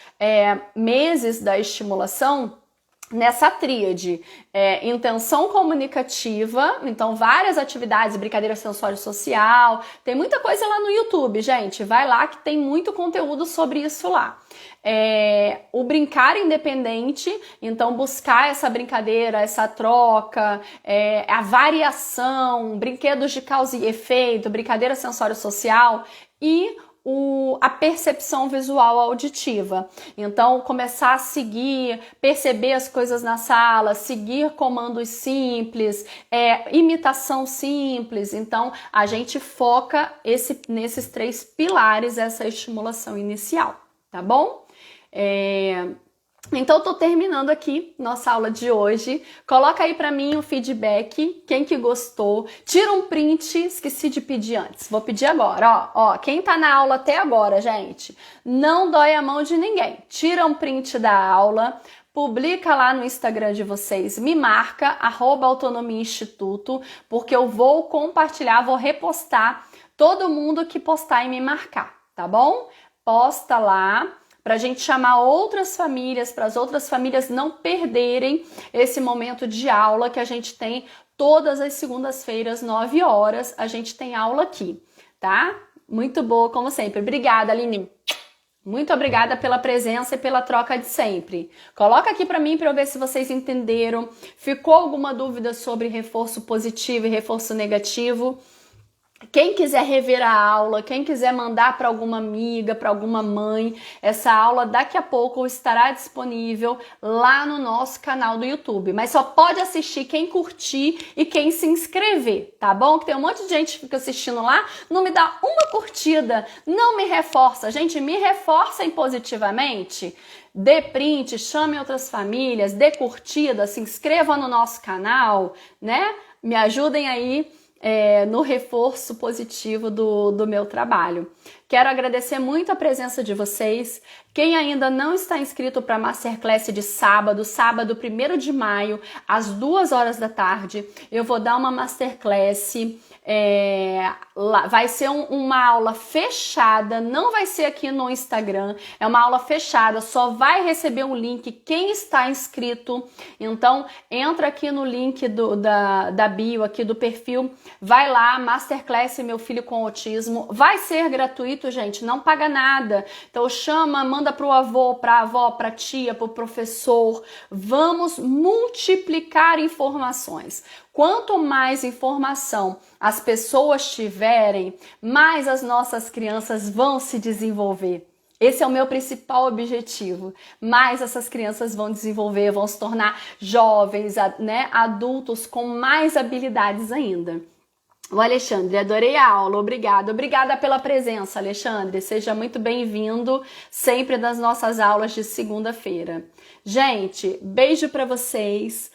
meses da estimulação nessa tríade, intenção comunicativa, então várias atividades, brincadeira sensório-social, tem muita coisa lá no YouTube, gente, vai lá que tem muito conteúdo sobre isso lá. O brincar independente, então buscar essa brincadeira, essa troca, a variação, brinquedos de causa e efeito, brincadeira sensório-social e a percepção visual auditiva. Então, começar a seguir, perceber as coisas na sala, seguir comandos simples, imitação simples. Então, a gente foca nesses 3 pilares, essa estimulação inicial, tá bom? Então, tô terminando aqui nossa aula de hoje. Coloca aí pra mim o feedback, quem que gostou. Tira um print, esqueci de pedir antes. Vou pedir agora, ó. Quem tá na aula até agora, gente, não dói a mão de ninguém. Tira um print da aula, publica lá no Instagram de vocês, me marca, @autonomiainstituto, porque eu vou compartilhar, vou repostar todo mundo que postar e me marcar, tá bom? Posta lá, para a gente chamar outras famílias, para as outras famílias não perderem esse momento de aula que a gente tem todas as segundas-feiras, 9 horas, a gente tem aula aqui, tá? Muito boa, como sempre. Obrigada, Aline. Muito obrigada pela presença e pela troca de sempre. Coloca aqui para mim para eu ver se vocês entenderam. Ficou alguma dúvida sobre reforço positivo e reforço negativo? Quem quiser rever a aula, quem quiser mandar para alguma amiga, para alguma mãe, essa aula daqui a pouco estará disponível lá no nosso canal do YouTube. Mas só pode assistir quem curtir e quem se inscrever, tá bom? Que tem um monte de gente que fica assistindo lá, não me dá uma curtida, não me reforça. Gente, me reforcem positivamente. Dê print, chame outras famílias, dê curtida, se inscreva no nosso canal, né? Me ajudem aí no reforço positivo do meu trabalho. Quero agradecer muito a presença de vocês. Quem ainda não está inscrito para a Masterclass de sábado, 1º de maio, às 2 horas da tarde, eu vou dar uma Masterclass. Vai ser uma aula fechada, não vai ser aqui no Instagram, é uma aula fechada, só vai receber um link quem está inscrito. Então, entra aqui no link da bio, aqui do perfil, vai lá, Masterclass Meu Filho com Autismo, vai ser gratuito, gente, não paga nada. Então, manda pro avô, pra avó, pra tia, pro professor. Vamos multiplicar informações. Quanto mais informação as pessoas tiverem, mais as nossas crianças vão se desenvolver. Esse é o meu principal objetivo. Mais essas crianças vão desenvolver, vão se tornar jovens, né, adultos com mais habilidades ainda. O Alexandre, adorei a aula, obrigada. Obrigada pela presença, Alexandre. Seja muito bem-vindo sempre nas nossas aulas de segunda-feira. Gente, beijo para vocês.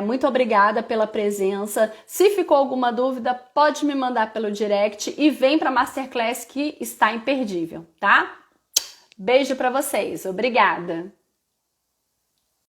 Muito obrigada pela presença. Se ficou alguma dúvida, pode me mandar pelo direct e vem para a Masterclass que está imperdível, tá? Beijo para vocês. Obrigada.